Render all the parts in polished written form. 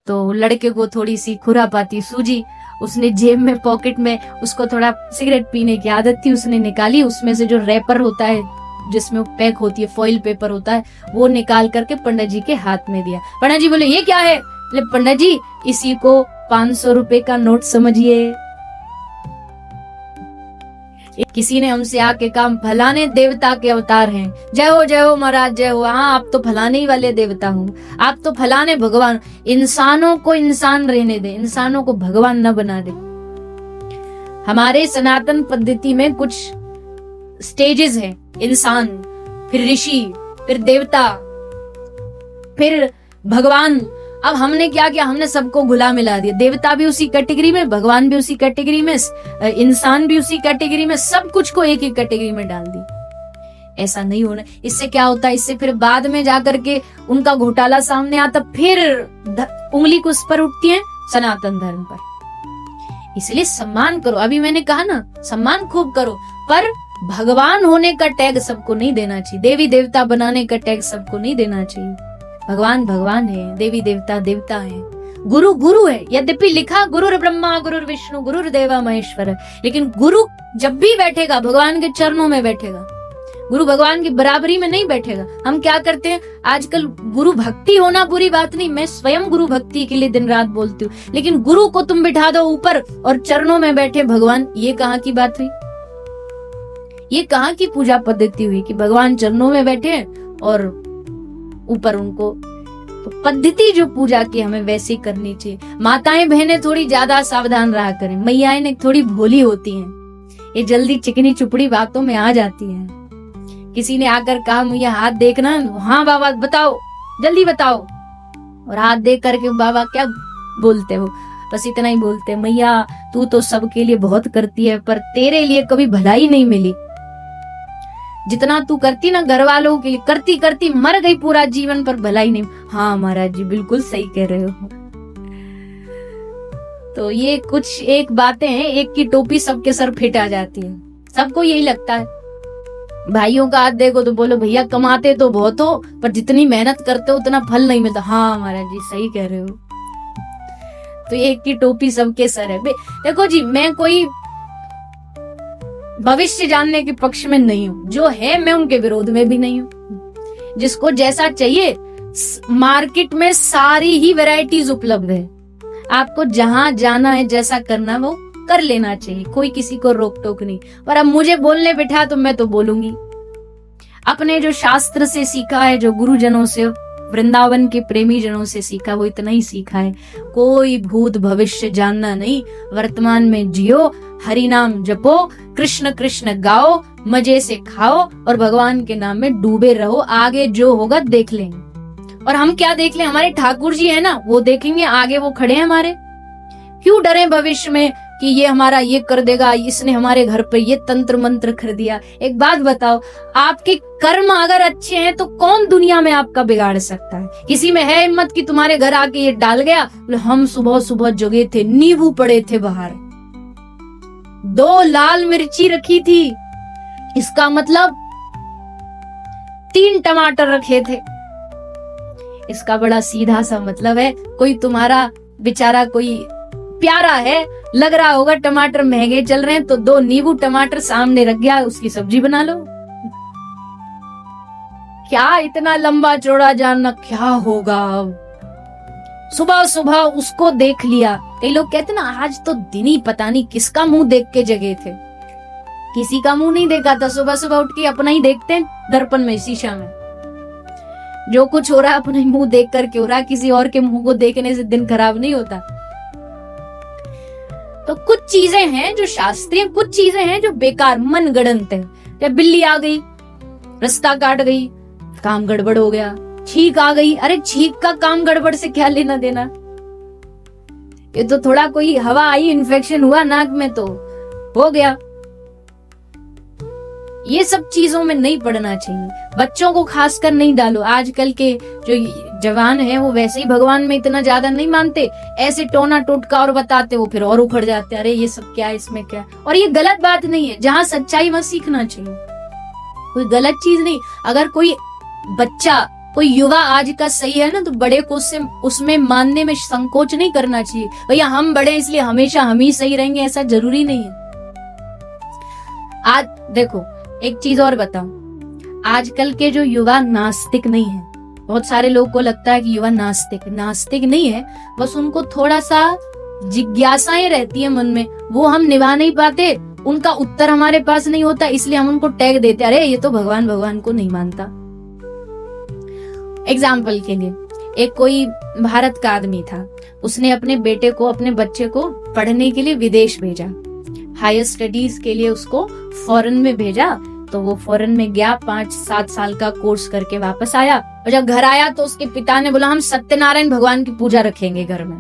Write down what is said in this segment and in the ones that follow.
तो लड़के को थोड़ी सी खुरापाती सूझी, उसने जेब में पॉकेट में, उसको थोड़ा सिगरेट पीने की आदत थी, उसने निकाली, उसमें से जो रैपर होता है जिसमें वो पैक होती है, फॉइल पेपर होता है, वो निकाल करके पंडित जी के हाथ में दिया। पंडित जी बोले ये क्या है? बोले पंडित जी इसी को 500 रुपए का नोट समझिए। किसी ने हमसे आके कहा फलाने देवता के अवतार हैं, जय हो महाराज जय हो। हाँ आप तो फलाने ही वाले देवता हो, आप तो फलाने भगवान। इंसानों को इंसान रहने दे, इंसानों को भगवान न बना दे। हमारे सनातन पद्धति में कुछ स्टेजेस हैं, इंसान, फिर ऋषि, फिर देवता, फिर भगवान। अब हमने क्या किया, हमने सबको घुला मिला दिया। देवता भी उसी कैटेगरी में, भगवान भी उसी कैटेगरी में, इंसान भी उसी कैटेगरी में, सब कुछ को एक ही कैटेगरी में डाल दी। ऐसा नहीं होना। इससे क्या होता है, इससे फिर बाद में जाकर के उनका घोटाला सामने आता, फिर उंगली को उस पर उठती है सनातन धर्म पर। इसलिए सम्मान करो। अभी मैंने कहा ना, सम्मान खूब करो, पर भगवान होने का टैग सबको नहीं देना चाहिए, देवी देवता बनाने का टैग सबको नहीं देना चाहिए। भगवान भगवान है, देवी देवता देवता है, गुरु गुरु है। यद्यपि लिखा गुरुर ब्रह्मा गुरुर विष्णु गुरुर्देवा महेश्वर, लेकिन गुरु जब भी बैठेगा भगवान के चरणों में बैठेगा, गुरु भगवान की बराबरी में नहीं बैठेगा। हम क्या करते हैं आजकल, गुरु भक्ति होना बुरी बात नहीं, मैं स्वयं गुरु भक्ति के लिए दिन रात बोलती हूँ, लेकिन गुरु को तुम बिठा दो ऊपर और चरणों में बैठे भगवान, ये कहाँ की बात हुई? ये कहाँ की पूजा पद्धति हुई कि भगवान चरणों में बैठे और ऊपर उनको? तो पद्धति जो पूजा की हमें वैसी करनी चाहिए। माताएं बहनें थोड़ी ज्यादा सावधान रहा करें, मैयाएं ने थोड़ी भोली होती हैं, ये जल्दी चिकनी चुपड़ी बातों में आ जाती हैं। किसी ने आकर कहा मैया हाथ देखना, हाँ बाबा बताओ जल्दी बताओ, और हाथ देख करके बाबा क्या बोलते हो? बस इतना ही बोलते, मैया तू तो सबके लिए बहुत करती है पर तेरे लिए कभी भलाई नहीं मिली। जितना तू करती ना घर वालों के लिए, करती करती मर गई पूरा जीवन पर भलाई नहीं। हाँ महाराज जी बिल्कुल सही कह रहे हो। तो ये कुछ एक बातें हैं, एक की टोपी सबके सर फिट आ जाती है। सबको यही लगता है, भाइयों का हाथ देखो तो बोलो भैया कमाते तो बहुत हो पर जितनी मेहनत करते हो उतना फल नहीं मिलता। हाँ महाराज जी सही कह रहे हो। तो एक की टोपी सबके सर है। देखो जी, मैं कोई भविष्य जानने के पक्ष में नहीं हूँ, जो है मैं उनके विरोध में भी नहीं हूँ। जिसको जैसा चाहिए, मार्केट में सारी ही वैरायटीज उपलब्ध है, आपको जहां जाना है जैसा करना वो कर लेना चाहिए, कोई किसी को रोक टोक नहीं। पर अब मुझे बोलने बिठा तो मैं तो बोलूंगी। अपने जो शास्त्र से सीखा है, जो गुरुजनों से, वृंदावन के प्रेमी जनों से सीखा, वो इतना ही सीखा है, कोई भूत भविष्य जानना नहीं, वर्तमान में जियो, हरि नाम जपो, कृष्ण कृष्ण गाओ, मजे से खाओ और भगवान के नाम में डूबे रहो। आगे जो होगा देख लेंगे। और हम क्या देख लें, हमारे ठाकुर जी है ना, वो देखेंगे, आगे वो खड़े हैं हमारे। क्यों डरे भविष्य में कि ये हमारा ये कर देगा, इसने हमारे घर पर ये तंत्र मंत्र कर दिया। एक बात बताओ, आपके कर्म अगर अच्छे हैं तो कौन दुनिया में आपका बिगाड़ सकता है? किसी में है हिम्मत कि तुम्हारे घर आके ये डाल गया? हम सुबह सुबह जगे थे, नींबू पड़े थे बाहर, 2 लाल मिर्ची रखी थी, इसका मतलब 3 टमाटर रखे थे। इसका बड़ा सीधा सा मतलब है, कोई तुम्हारा बेचारा कोई प्यारा है, लग रहा होगा टमाटर महंगे चल रहे हैं, तो 2 नींबू टमाटर सामने रख गया, उसकी सब्जी बना लो। क्या इतना लंबा चौड़ा जानना क्या होगा? सुबह सुबह उसको देख लिया। कई लोग कहते ना आज तो दिन ही पता नहीं किसका मुंह देख के जगे थे। किसी का मुंह नहीं देखा था, सुबह सुबह उठ के अपना ही देखते हैं दर्पण में, शीशा में। जो कुछ हो रहा है अपने मुंह देख करके हो रहा है, किसी और के मुंह को देखने से दिन खराब नहीं होता। तो कुछ चीजें हैं जो शास्त्रीय, कुछ चीजें हैं जो बेकार मन गढ़ंत है। जब बिल्ली आ गई, रास्ता काट गई, काम गड़बड़ हो गया। छींक आ गई, अरे छींक का काम गड़बड़ से क्या लेना देना? ये तो थोड़ा कोई हवा आई, इन्फेक्शन हुआ नाक में तो हो गया। ये सब चीजों में नहीं पड़ना चाहिए। बच्चों को खासकर नहीं डालो। आजकल के जो जवान हैं वो वैसे ही भगवान में इतना ज्यादा नहीं मानते, ऐसे टोना टोटका और बताते, वो फिर और उखड़ जाते, अरे ये सब क्या है, इसमें क्या। और ये गलत बात नहीं है, जहाँ सच्चाई वहाँ सीखना चाहिए, कोई गलत चीज नहीं। अगर कोई बच्चा कोई युवा आज का सही है ना, तो बड़े को उसमें मानने में संकोच नहीं करना चाहिए। भैया हम बड़े इसलिए हमेशा हम ही सही रहेंगे, ऐसा जरूरी नहीं है। आज देखो एक चीज और बताऊं, आजकल के जो युवा नास्तिक नहीं है, बहुत सारे लोग को लगता है कि युवा नास्तिक नहीं है, बस उनको थोड़ा सा जिज्ञासाएं रहती है मन में, वो हम निभा नहीं पाते, उनका उत्तर हमारे पास नहीं होता, इसलिए हम उनको टैग देते, अरे ये तो भगवान को नहीं मानता। एग्जाम्पल के लिए एक कोई भारत का आदमी था, उसने अपने बेटे को, अपने बच्चे को पढ़ने के लिए विदेश भेजा, हायर स्टडीज के लिए उसको फॉरेन में भेजा। तो वो फॉरेन में गया, 5-7 साल का कोर्स करके वापस आया, और जब घर आया तो उसके पिता ने बोला हम सत्यनारायण भगवान की पूजा रखेंगे घर में।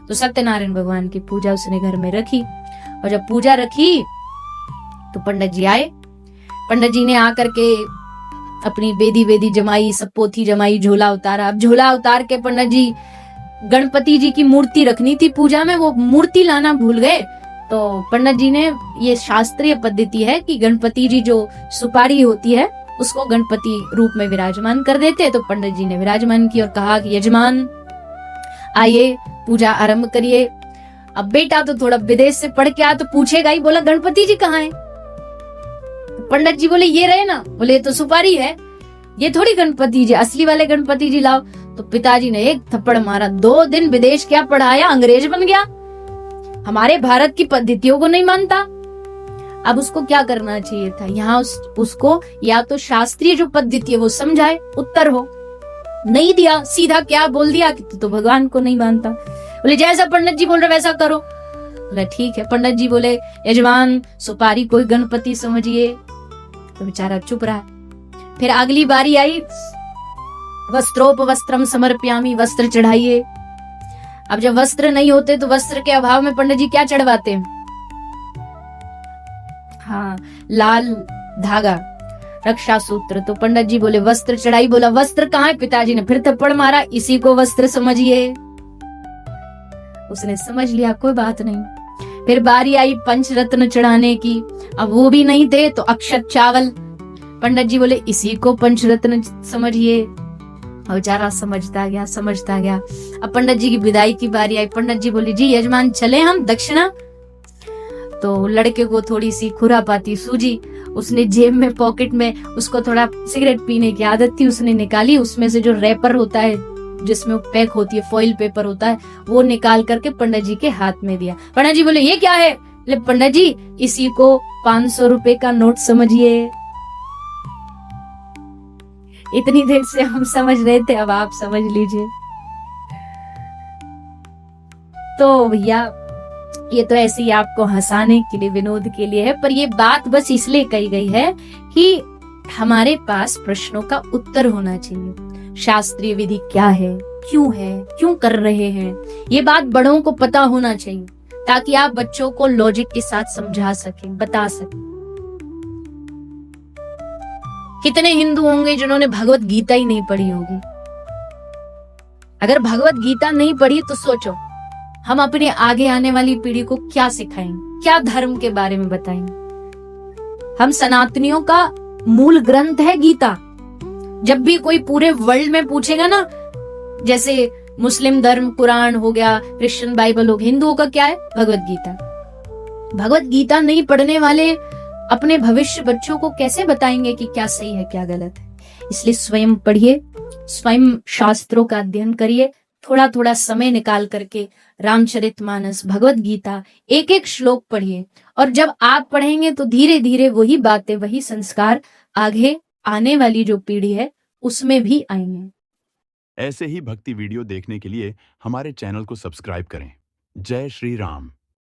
तो सत्यनारायण भगवान की पूजा उसने घर में रखी, और जब पूजा रखी तो पंडित जी आए। पंडित जी ने आकर के अपनी बेदी जमाई, सब पोथी जमाई, झोला उतारा। अब झोला उतार के पंडित जी गणपति जी की मूर्ति रखनी थी पूजा में, वो मूर्ति लाना भूल गए। तो पंडित जी ने, ये शास्त्रीय पद्धति है कि गणपति जी जो सुपारी होती है उसको गणपति रूप में विराजमान कर देते हैं। तो पंडित जी ने विराजमान की और कहा कि यजमान आइए पूजा आरंभ करिए। अब बेटा तो थोड़ा विदेश से पढ़ के आया तो पूछेगा ही, बोला गणपति जी कहाँ हैं? पंडित जी बोले ये रहे ना, बोले ये तो सुपारी है, ये थोड़ी गणपति जी, असली वाले गणपति जी लाओ। तो पिताजी ने एक थप्पड़ मारा, 2 दिन विदेश क्या पढ़ाया, अंग्रेज बन गया, हमारे भारत की पद्धतियों को नहीं मानता। अब उसको क्या करना चाहिए था, यहाँ उसको या तो शास्त्रीय जो पद्धति है वो समझाए, उत्तर हो, नहीं दिया, सीधा क्या बोल दिया कि तू तो भगवान को नहीं मानता। बोले जैसा पंडित जी बोल रहे वैसा करो। बोले ठीक है। पंडित जी बोले यजमान सुपारी कोई गणपति समझिए, तो बेचारा चुप रहा। फिर अगली बारी आई, वस्त्रोपवस्त्रम समर्पयामि, वस्त्र चढ़ाइए। अब जब वस्त्र नहीं होते तो वस्त्र के अभाव में पंडित जी क्या चढ़वाते हैं? हाँ, लाल धागा, रक्षा सूत्र। तो पंडित जी बोले वस्त्र चढ़ाई, बोला वस्त्र कहाँ है? पिताजी ने फिर थप्पड़ मारा, इसी को वस्त्र समझिए। उसने समझ लिया, कोई बात नहीं। फिर बारी आई पंचरत्न चढ़ाने की, अब वो भी नहीं थे तो अक्षत चावल। पंडित जी बोले इसी को पंचरत्न समझिए। और बेचारा समझता गया। अब पंडित जी की विदाई की बारी आई। पंडित जी बोले जी यजमान चले हम दक्षिणा। तो लड़के को थोड़ी सी खुरापाती सूझी, उसने जेब में, पॉकेट में, उसको थोड़ा सिगरेट पीने की आदत थी, उसने निकाली, उसमें से जो रैपर होता है जिसमें पैक होती है, फॉइल पेपर होता है, वो निकाल करके पंडित जी के हाथ में दिया। पंडित जी बोले ये क्या है? पंडित जी इसी को 500 रुपए का नोट समझिए। इतनी देर से हम समझ रहे थे, अब आप समझ लीजिए। तो भैया ये तो ऐसे ही आपको हंसाने के लिए, विनोद के लिए है, पर ये बात बस इसलिए कही गई है कि हमारे पास प्रश्नों का उत्तर होना चाहिए। शास्त्रीय विधि क्या है, क्यों कर रहे हैं, ये बात बड़ों को पता होना चाहिए, ताकि आप बच्चों को लॉजिक के साथ समझा सकें, बता सकें। कितने हिंदू होंगे जिन्होंने भगवत गीता ही नहीं पढ़ी होगी? अगर भगवत गीता नहीं पढ़ी तो सोचो हम अपने आगे आने वाली पीढ़ी को क्या सिखाएंगे, क्या धर्म के बारे में बताएंगे? हम सनातनियों का मूल ग्रंथ है गीता। जब भी कोई पूरे वर्ल्ड में पूछेगा ना, जैसे मुस्लिम धर्म कुरान हो गया, क्रिश्चियन बाइबल हो गया, हिंदुओं का क्या है? भगवत गीता। भगवत गीता नहीं पढ़ने वाले अपने भविष्य बच्चों को कैसे बताएंगे कि क्या सही है क्या गलत है? इसलिए स्वयं पढ़िए, स्वयं शास्त्रों का अध्ययन करिए, थोड़ा थोड़ा समय निकाल करके रामचरितमानस, भगवत गीता, एक एक श्लोक पढ़िए। और जब आप पढ़ेंगे तो धीरे धीरे वही बातें, वही संस्कार आगे आने वाली जो पीढ़ी है उसमें भी आएंगे। ऐसे ही भक्ति वीडियो देखने के लिए हमारे चैनल को सब्सक्राइब करें। जय श्री राम।